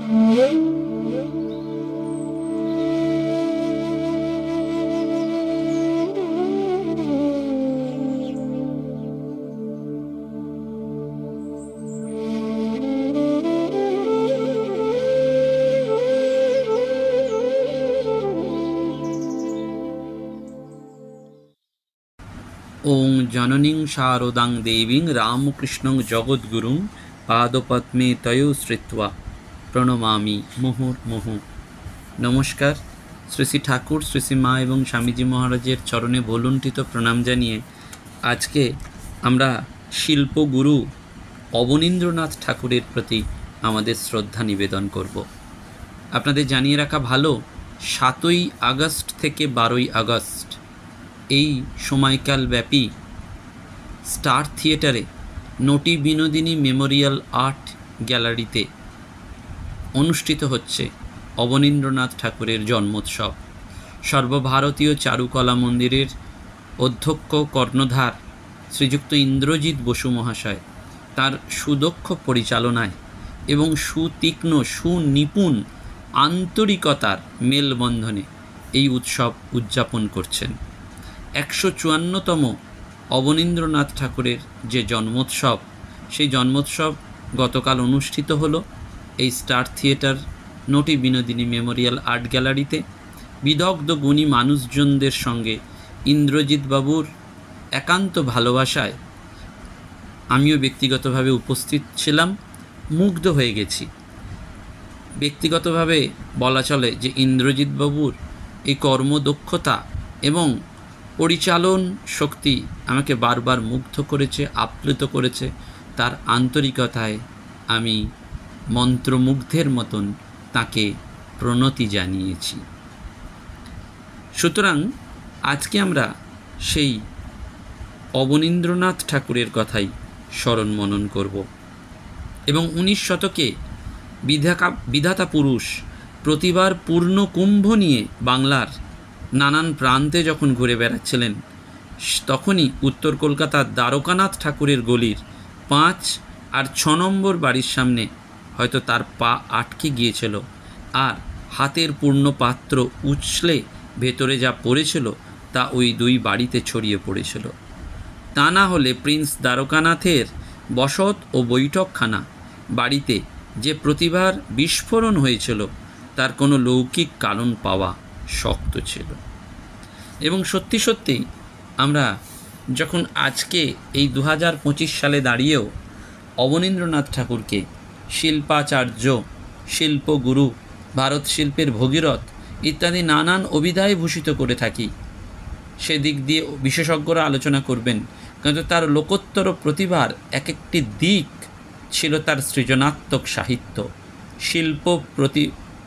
ওং জননীং শারদাং দেবীং রামকৃষ্ণং জগদ্গুরুং পাদপদ্মে তয়ো শ্রিত্বা প্রণমামি মুহুর্মুহু। নমস্কার। শ্রী শ্রী ঠাকুর, শ্রী শ্রী মা এবং স্বামীজি মহারাজের চরণে ভোলুণ্ঠিত প্রণাম জানিয়ে আজকে আমরা শিল্পগুরু অবনীন্দ্রনাথ ঠাকুরের প্রতি আমাদের শ্রদ্ধা নিবেদন করব। আপনাদের জানিয়ে রাখা ভালো, 7ই আগস্ট থেকে 12ই আগস্ট এই সময়কাল ব্যাপী স্টার থিয়েটারে নটি বিনোদিনী মেমোরিয়াল আর্ট গ্যালারিতে অনুষ্ঠিত হচ্ছে অবনীন্দ্রনাথ ঠাকুরের জন্মোৎসব। সর্বভারতীয় চারুকলা মন্দিরের অধ্যক্ষ কর্ণধার শ্রীযুক্ত ইন্দ্রজিৎ বসু মহাশয় তার সুদক্ষ পরিচালনায় এবং সুতীক্ষ্ণ সুনিপুণ আন্তরিকতার মেলবন্ধনে এই উৎসব উদযাপন করছেন। 154তম অবনীন্দ্রনাথ ঠাকুরের যে জন্মোৎসব, সেই জন্মোৎসব গতকাল অনুষ্ঠিত হলো এই স্টার থিয়েটার নটি বিনোদিনী মেমোরিয়াল আর্ট গ্যালারিতে। বিদগ্ধ গুণী মানুষজনদের সঙ্গে ইন্দ্রজিৎ বাবুর একান্ত ভালোবাসায় আমিও ব্যক্তিগতভাবে উপস্থিত ছিলাম, মুগ্ধ হয়ে গেছি। ব্যক্তিগতভাবে বলা চলে যে ইন্দ্রজিৎ বাবুর এই কর্মদক্ষতা এবং পরিচালন শক্তি আমাকে বারবার মুগ্ধ করেছে, আপ্লুত করেছে। তার আন্তরিকতায় আমি মন্ত্রমুগ্ধের মতন তাকে প্রণতি জানিয়েছি। সুতরাং আজকে আমরা সেই অবনীন্দ্রনাথ ঠাকুরের কথাই স্মরণ মনন করব এবং 19 শতকে বিধাতা পুরুষ প্রতিবার পূর্ণ কুম্ভ নিয়ে বাংলার নানান প্রান্তে যখন ঘুরে বেড়াচ্ছিলেন, তখনই উত্তর কলকাতার দ্বারকানাথ ঠাকুরের গলির 5 আর 6 নম্বর বাড়ির সামনে হয়তো তার পা আটকে গিয়েছিল, আর হাতের পূর্ণ পাত্র উছলে ভেতরে যা পড়েছিল তা ওই 2 বাড়িতে ছড়িয়ে পড়েছিল। তা না হলে প্রিন্স দ্বারকানাথের বসত ও বৈঠকখানা বাড়িতে যে প্রতিভার বিস্ফোরণ হয়েছিল তার কোনো লৌকিক কারণ পাওয়া শক্ত ছিল। এবং সত্যি সত্যি আমরা যখন আজকে এই 2025 সালে দাঁড়িয়েও অবনীন্দ্রনাথ ঠাকুরকে শিল্পাচার্য, শিল্পগুরু, ভারত শিল্পের ভগীরথ ইত্যাদি নানান অভিধায় ভূষিত করে থাকি, সেদিক দিয়ে বিশেষজ্ঞরা আলোচনা করবেন। কিন্তু তার লোকোত্তর প্রতিভার এক একটি দিক ছিল তার সৃজনাত্মক সাহিত্য, শিল্প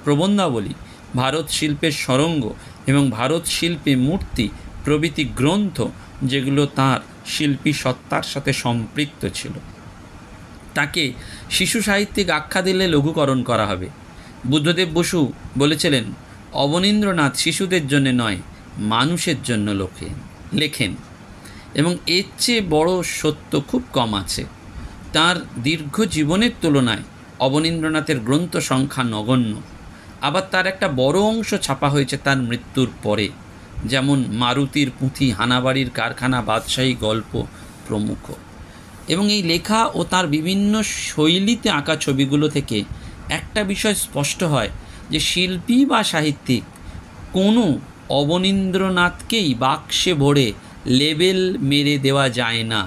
প্রবন্ধাবলী, ভারত শিল্পের সরঙ্গ এবং ভারত শিল্পে মূর্তি প্রভৃতি গ্রন্থ, যেগুলো তার শিল্পী সত্তার সাথে সম্পৃক্ত ছিল। তাকে শিশু সাহিত্যিক আখ্যা দিলে লঘুকরণ করা হবে। বুদ্ধদেব বসু বলেছিলেন, অবনীন্দ্রনাথ শিশুদের জন্য নয়, মানুষের জন্য লেখেন। এবং এর চেয়ে বড় সত্য খুব কম আছে। তার দীর্ঘ জীবনের তুলনায় অবনীন্দ্রনাথের গ্রন্থ সংখ্যা নগণ্য। আবার তার একটা বড় অংশ ছাপা হয়েছে তার মৃত্যুর পরে, যেমন মারুতির পুঁথি, হানাবাড়ির কারখানা, বাদশাহী গল্প প্রমুখ। এবং এই লেখা ও তার বিভিন্ন শৈলীতে আঁকা ছবিগুলো থেকে একটা বিষয় স্পষ্ট হয় যে শিল্পী বা সাহিত্যিক কোনো অবনীন্দ্রনাথকেই বাক্সে ভরে লেবেল মেরে দেওয়া যায় না।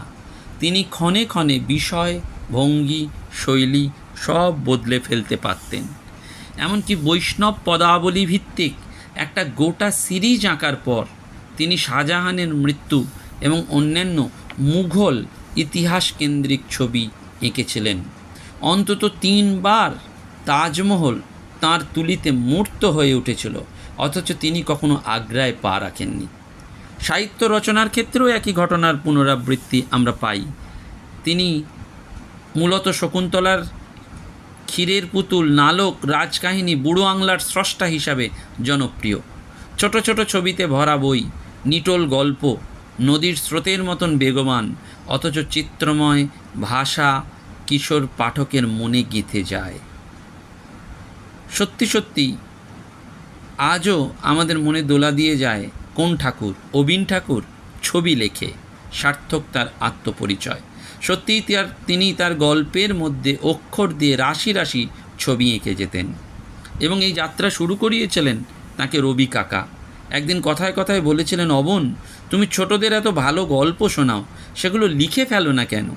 তিনি ক্ষণে ক্ষণে বিষয়, ভঙ্গি, শৈলী সব বদলে ফেলতে পারতেন। এমনকি বৈষ্ণব পদাবলী ভিত্তিক একটা গোটা সিরিজ আঁকার পর তিনি শাহজাহানের মৃত্যু এবং অন্যান্য মুঘল ইতিহাস কেন্দ্রিক ছবি এঁকেছিলেন। অন্তত 3 বার তাজমহল তাঁর তুলিতে মূর্ত হয়ে উঠেছিল, অথচ তিনি কখনো আগ্রায় পা রাখেননি। সাহিত্য রচনার ক্ষেত্রেও একই ঘটনার পুনরাবৃত্তি আমরা পাই। তিনি মূলত শকুন্তলার ক্ষীরের পুতুল, নালক, রাজকাহিনী, বুড়ো আংলার স্রষ্টা হিসাবে জনপ্রিয়। ছোট ছোট ছবিতে ভরা বই, নিটোল গল্প, নদীর স্রোতের মতন বেগবান, অথচ চিত্রময় ভাষা কিশোর পাঠকের মনে গেঁথে যায়। সত্যি সত্যি আজও আমাদের মনে দোলা দিয়ে যায় কোন ঠাকুর? অবিন ঠাকুর ছবি লেখে, সার্থক তার আত্মপরিচয়। সত্যিই তিনি তার গল্পের মধ্যে অক্ষর দিয়ে রাশি রাশি ছবি এঁকে যেতেন এবং এই যাত্রা শুরু করিয়েছিলেন তাকে রবি কাকা। একদিন কথায় কথায় বলেছিলেন, অবন, তুমি ছোটদের এত ভালো গল্প শোনাও, সেগুলো লিখে ফেলো না কেন?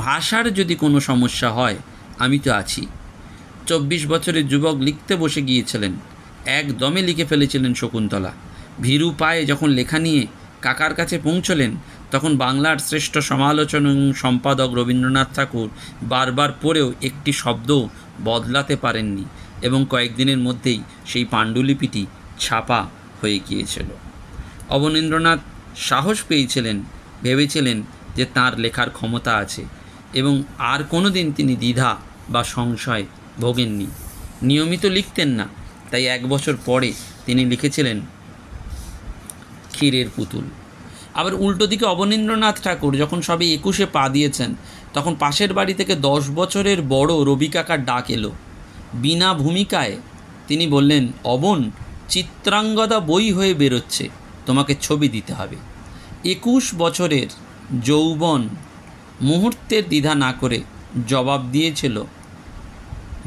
ভাষার যদি কোনো সমস্যা হয় আমি তো আছি। 24 বছরের যুবক লিখতে বসে গিয়েছিলেন, একদমে লিখে ফেলেছিলেন শকুন্তলা। ভীরু পায়ে যখন লেখা নিয়ে কাকার কাছে পৌঁছলেন, তখন বাংলার শ্রেষ্ঠ সমালোচক এবং সম্পাদক রবীন্দ্রনাথ ঠাকুর বারবার পড়েও একটি শব্দ বদলাতে পারেননি এবং কয়েকদিনের মধ্যেই সেই পাণ্ডুলিপিটি ছাপা হয়ে গিয়েছিল। অবনীন্দ্রনাথ সাহস পেয়েছিলেন, ভেবেছিলেন যে তাঁর লেখার ক্ষমতা আছে এবং আর কোনো দিন তিনি দ্বিধা বা সংশয় ভোগেননি। নিয়মিত লিখতেন না, তাই 1 বছর পরে তিনি লিখেছিলেন ক্ষীরের পুতুল। আবার উল্টো দিকে অবনীন্দ্রনাথ ঠাকুর যখন সবে 21-এ পা দিয়েছেন, তখন পাশের বাড়ি থেকে 10 বছরের বড় রবি কাকার ডাক এলো। বিনা ভূমিকায় তিনি বললেন, অবন, চিত্রাঙ্গদা বই হয়ে বেরোচ্ছে, তোমাকে ছবি দিতে হবে। 21 বছরের যৌবন মুহূর্তের দ্বিধা না করে জবাব দিয়েছিল,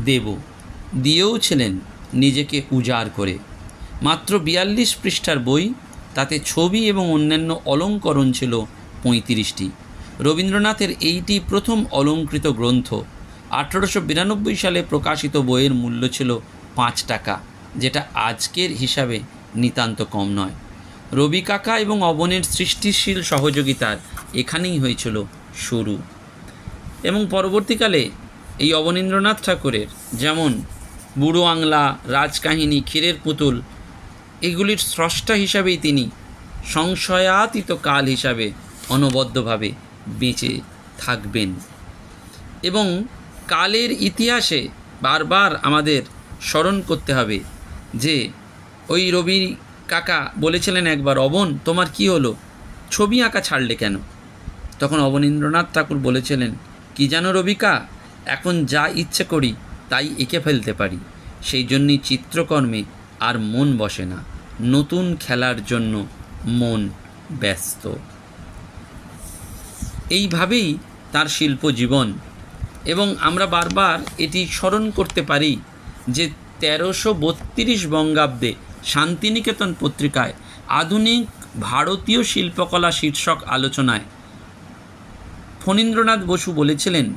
দেব। দিয়েও ছিলেন নিজেকে উজাড় করে। মাত্র 42 পৃষ্ঠার বই, তাতে ছবি এবং অন্যান্য অলঙ্করণ ছিল 35টি। রবীন্দ্রনাথের এইটি প্রথম অলঙ্কৃত গ্রন্থ। 1892 সালে প্রকাশিত বইয়ের মূল্য ছিল 5 টাকা, যেটা আজকের হিসাবে নিতান্ত কম নয়। রবি কাকা এবং অবনের সৃষ্টিশীল সহযোগিতার এখানেই হয়েছিল শুরু এবং পরবর্তীকালে এই অবনীন্দ্রনাথ ঠাকুরের যেমন বুড়ো আংলা, রাজকাহিনী, ক্ষীরের পুতুল, এগুলির স্রষ্টা হিসাবেই তিনি সংশয়াতীত কাল হিসাবে অনবদ্যভাবে বেঁচে থাকবেন এবং কালের ইতিহাসে বারবার আমাদের স্মরণ করতে হবে যে ওই রবি কাকা বলেছিলেন একবার, অবন, তোমার কি হলো, ছবি আঁকা ছাড়লে কেন? তখন অবনীন্দ্রনাথ ঠাকুর বলেছিলেন, কি জানো রবিকা, এখন যা ইচ্ছে করি তাই এঁকে ফেলতে পারি, সেই জন্যই চিত্রকর্মে আর মন বসে না, নতুন খেলার জন্য মন ব্যস্ত। এইভাবেই তার শিল্প জীবন এবং আমরা বারবার এটি স্মরণ করতে পারি যে 1332 বঙ্গাব্দে শান্তিনিকেতন পত্রিকায় আধুনিক ভারতীয় শিল্পকলা শীর্ষক আলোচনায় ফণীন্দ্রনাথ বসু বলেছিলেন,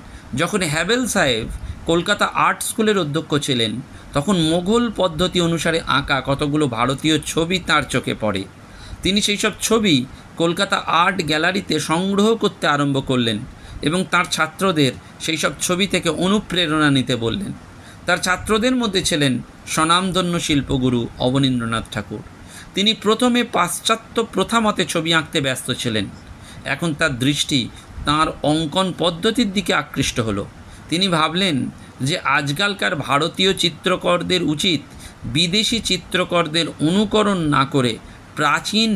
যখন হ্যাভেল সাহেব কলকাতা আর্ট স্কুলের অধ্যক্ষ ছিলেন, তখন মোগল পদ্ধতি অনুসারে আঁকা কতগুলো ভারতীয় ছবি তার চোখে পড়ে। তিনি সেই সব ছবি কলকাতা আর্ট গ্যালারিতে সংগ্রহ করতে আরম্ভ করলেন এবং তার ছাত্রদের সেই সব ছবি থেকে অনুপ্রেরণা নিতে বললেন। তার ছাত্রদের মধ্যে ছিলেন স্বনামধন্য শিল্পগুরু অবনীন্দ্রনাথ ঠাকুর। তিনি প্রথমে পাশ্চাত্য প্রথা মতে ছবি আঁকতে ব্যস্ত ছিলেন। এখন তার দৃষ্টি তাঁর অঙ্কন পদ্ধতির দিকে আকৃষ্ট হলো। তিনি ভাবলেন যে আজকালকার ভারতীয় চিত্রকরদের উচিত বিদেশি চিত্রকরদের অনুকরণ না করে প্রাচীন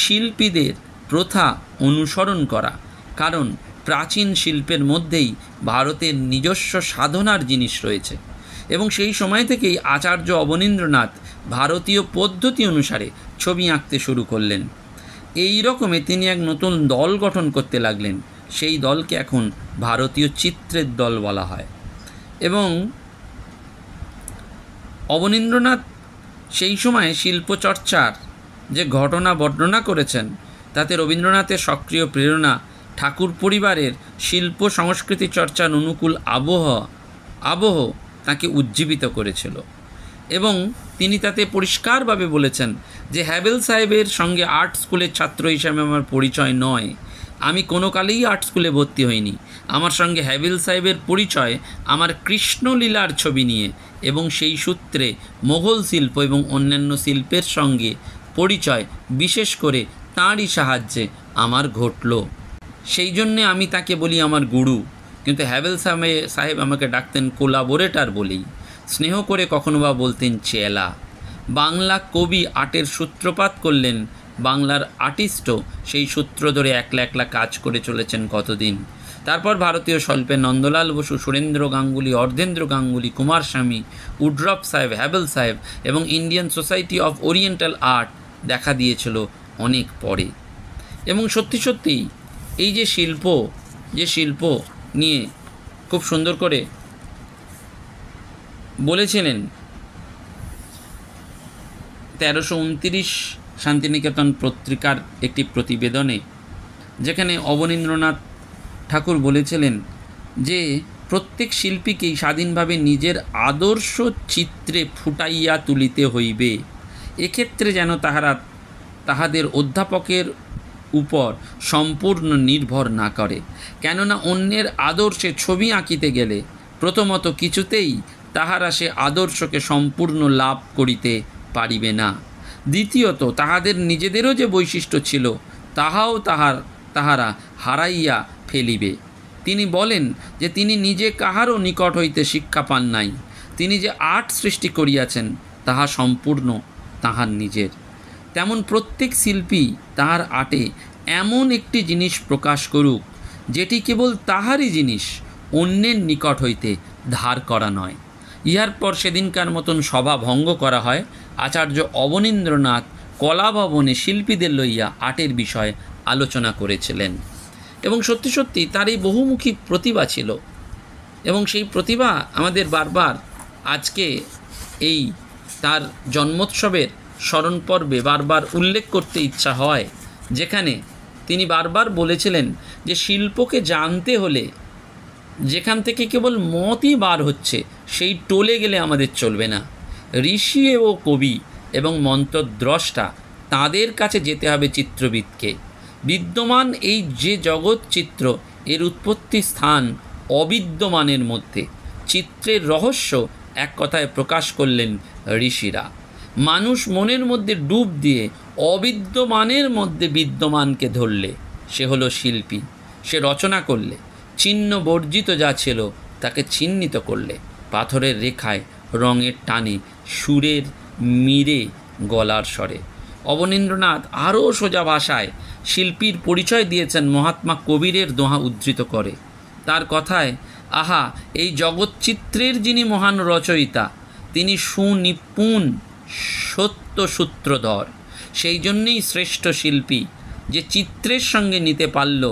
শিল্পীদের প্রথা অনুসরণ করা, কারণ প্রাচীন শিল্পের মধ্যেই ভারতের নিজস্ব সাধনার জিনিস রয়েছে এবং সেই সময় থেকেই আচার্য অবনীন্দ্রনাথ ভারতীয় পদ্ধতি অনুসারে ছবি আঁকতে শুরু করলেন। এই রকমে তিনি এক নতুন দল গঠন করতে লাগলেন। সেই দলকে এখন ভারতীয় চিত্রের দল বলা হয় এবং অবনীন্দ্রনাথ সেই সময়ে শিল্পচর্চার যে ঘটনা বর্ণনা করেছেন, তাতে রবীন্দ্রনাথের সক্রিয় প্রেরণা ঠাকুর পরিবারের শিল্প সংস্কৃতি চর্চার অনুকূল আবহ তাকে উজ্জীবিত করেছিল এবং তিনি তাতে পরিষ্কারভাবে বলেছেন যে হ্যাভেল সাহেবের সঙ্গে আর্ট স্কুলের ছাত্র হিসেবে আমার পরিচয় নয়, আমি কোনো কালেই আর্ট স্কুলে ভর্তি হইনি। আমার সঙ্গে হ্যাভেল সাহেবের পরিচয় আমার কৃষ্ণলীলার ছবি নিয়ে এবং সেই সূত্রে মোগল শিল্প এবং অন্যান্য শিল্পের সঙ্গে পরিচয় বিশেষ করে তাঁরই সাহায্যে আমার ঘটল। সেই জন্যে আমি তাকে বলি আমার গুরু, কিন্তু হ্যাভেল সাহেব আমাকে ডাকতেন কোলাবোরেটর বলেই, স্নেহ করে কখনো বা বলতেন চেলা। বাংলা কবি আর্টের সূত্রপাত করলেন, বাংলার আর্টিস্টও সেই সূত্র ধরে একলা একলা কাজ করে চলেছেন কতদিন। তারপর ভারতীয় শিল্পে নন্দলাল বসু, সুরেন্দ্র গাঙ্গুলি, অর্ধেন্দ্র গাঙ্গুলি, কুমার স্বামী, উড্রপ সাহেব, হ্যাবেল সাহেব এবং Indian society of oriental art দেখা দিয়েছিল অনেক পরে। এবং সত্যি সত্যি এই যে শিল্প নিয়ে খুব সুন্দর করে বলেছিলেন 1329 শান্তিনিকেতন পত্রিকার একটি প্রতিবেদনে, যেখানে অবনীন্দ্রনাথ ঠাকুর বলেছিলেন যে প্রত্যেক শিল্পীকেই স্বাধীনভাবে নিজের আদর্শ চিত্রে ফুটাইয়া তুলিতে হইবে। এক্ষেত্রে যেন তাহাদের অধ্যাপকের উপর সম্পূর্ণ নির্ভর না করে, কেননা অন্যের আদর্শে ছবি আঁকিতে গেলে প্রথমত কিছুতেই তাহারা সে আদর্শকে সম্পূর্ণ লাভ করিতে পারিবে না, দ্বিতীয়ত তাহাদের নিজেদেরও যে বৈশিষ্ট্য ছিল তাহারা হারাইয়া ফেলিবে। তিনি বলেন যে তিনি নিজে কাহারও নিকট হইতে শিক্ষা পান নাই, তিনি যে আর্ট সৃষ্টি করিয়াছেন তাহা সম্পূর্ণ তাহার নিজের। তেমন প্রত্যেক শিল্পী তাহার আর্টে এমন একটি জিনিস প্রকাশ করুক যেটি কেবল তাহারই জিনিস, অন্যের নিকট হইতে ধার করা নয়। ইহার পর সেদিনকার মতন সভা ভঙ্গ করা হয়। আচার্য অবনীন্দ্রনাথ কলাভবনে শিল্পীদের লইয়া আর্টের বিষয়ে আলোচনা করেছিলেন। এবং সত্যি সত্যি তার এই বহুমুখী প্রতিভা ছিল, এবং সেই প্রতিভা আমাদের বারবার আজকে এই তার জন্মোৎসবের স্মরণ পর্বে বারবার উল্লেখ করতে ইচ্ছা হয়, যেখানে তিনি বারবার বলেছিলেন যে শিল্পকে জানতে হলে যেখান থেকে কেবল মতই বার হচ্ছে সেই টোলে গেলে আমাদের চলবে না। ঋষি ও কবি এবং মন্ত্রদ্রষ্টা তাদের কাছে যেতে হবে চিত্রবিদকে। বিদ্যমান এই যে জগৎ চিত্র, এর উৎপত্তি স্থান অবিদ্যমানের মধ্যে। চিত্রের রহস্য এক কথায় প্রকাশ করলেন ঋষিরা। মানুষ মনের মধ্যে ডুব দিয়ে অবিদ্যমানের মধ্যে বিদ্যমানকে ধরলে সে হলো শিল্পী। সে রচনা করলে, চিহ্ন বর্জিত যা ছিল তাকে চিহ্নিত করলে, পাথরের রেখায়, রঙের টানে, সুরের মিরে, গলার স্বরে। অবনীন্দ্রনাথ আরও সোজা ভাষায় শিল্পীর পরিচয় দিয়েছেন মহাত্মা কবীরের দোহা উদ্ধৃত করে। তার কথায়, আহা, এই জগৎচিত্রের যিনি মহান রচয়িতা, তিনি সুনিপুণ সত্য সূত্রধর। সেই জন্যেই শ্রেষ্ঠ শিল্পী, যে চিত্রের সঙ্গে নিতে পারল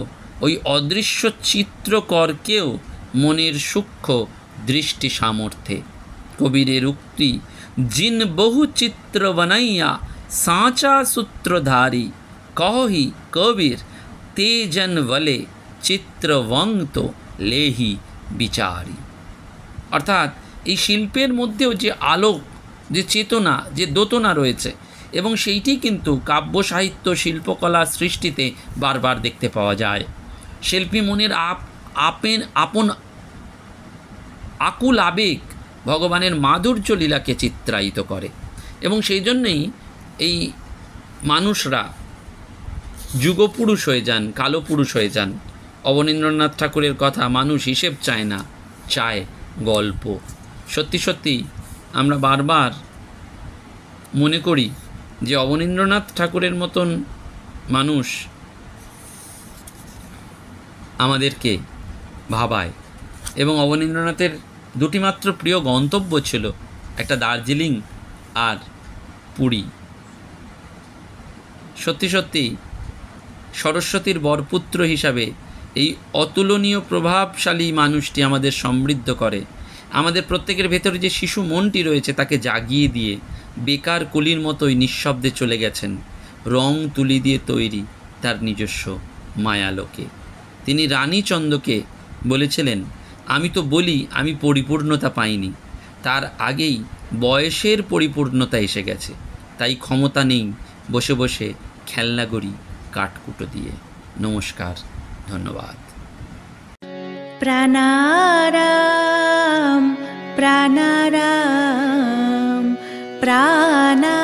ওই অদৃশ্য চিত্রকরকেও মনের সূক্ষ্ম দৃষ্টি সামর্থ্যে। কবীরের উক্তি, জিন বহু চিত্র বানাইয়া সাঁচা সূত্রধারী, কহি কবির তেজন বলে চিত্রবন্ত লেহি বিচারি। অর্থাৎ এই শিল্পের মধ্যেও যে আলোক, যে চেতনা, যে দোতনা রয়েছে, এবং সেইটি কিন্তু কাব্য সাহিত্য, শিল্পকলা সৃষ্টিতে বারবার দেখতে পাওয়া যায়। শিল্পী মনের আপন আকুল আবেগ ভগবানের মাধুর্য লীলাকে চিত্রায়িত করে, এবং সেই জন্যই এই মানুষরা যুগপুরুষ হয়ে যান, কালো পুরুষ হয়ে যান। অবনীন্দ্রনাথ ঠাকুরের কথা, মানুষ হিসেব চায় না, চায় গল্প। সত্যি সত্যি আমরা বারবার মনে করি যে অবনীন্দ্রনাথ ঠাকুরের মতন মানুষ আমাদেরকে ভাবায়। এবং অবনীন্দ্রনাথের দুটি মাত্র প্রিয় গন্তব্য ছিল, একটা দার্জিলিং আর পুরী। সত্যি সত্যি সরস্বতীর বরপুত্র হিসাবে এই অতুলনীয় প্রভাবশালী মানুষটি আমাদের সমৃদ্ধ করে। আমাদের প্রত্যেকের ভেতরে যে শিশু মনটি রয়েছে তাকে জাগিয়ে দিয়ে বেকার কলির মতোই নিঃশব্দে চলে গেছেন রং তুলি দিয়ে তৈরি তার নিজস্ব মায়ালোকে। তিনি রানীচন্দকে বলেছিলেন, আমি তো বলি আমি পরিপূর্ণতা পাইনি, তার আগেই বয়সের পরিপূর্ণতা এসে গেছে, তাই ক্ষমতা নেই বসে বসে খেলনা গড়ি কাঠকুটো দিয়ে। নমস্কার, ধন্যবাদ। প্রাণারাম প্রাণারাম প্রাণা